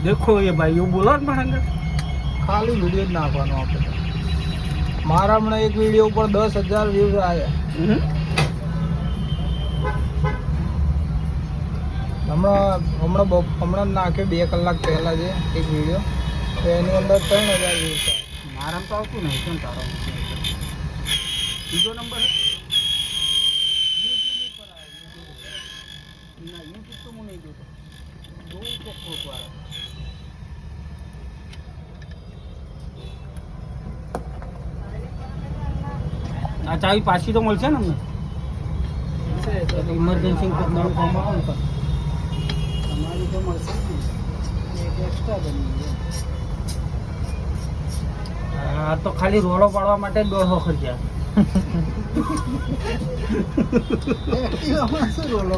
देखो ये भाई એવું બોલો ને પણ ખાલી વિડીયો જ નાખવાનો આપણે. મારા હમણાં એક વિડીયો ઉપર 10,000 વ્યૂઝ આવ્યા. હમણાં નાખ્યો 2 કલાક પહેલા છે એક વિડીયો, તો એની અંદર 3,000 વ્યૂઝ આવ્યા. મારામાં તો આવતું નહીં કેમ તારો બીજો નંબર છે યુટ્યુબ ઉપર આવે ના યુટ્યુબ તો હું નહીં જોતો જોઉં તો ખોટ વાર આ ચાવી પાછી તો મળશે ને અમને ઇમરજન્સી નવું કામ આવે ને તમારી તો મળશે ને એક એક્સ્ટ્રા બની આ તો ખાલી રોડો પાડવા માટે જ 150 ખર્ચ્યા. શું રોલો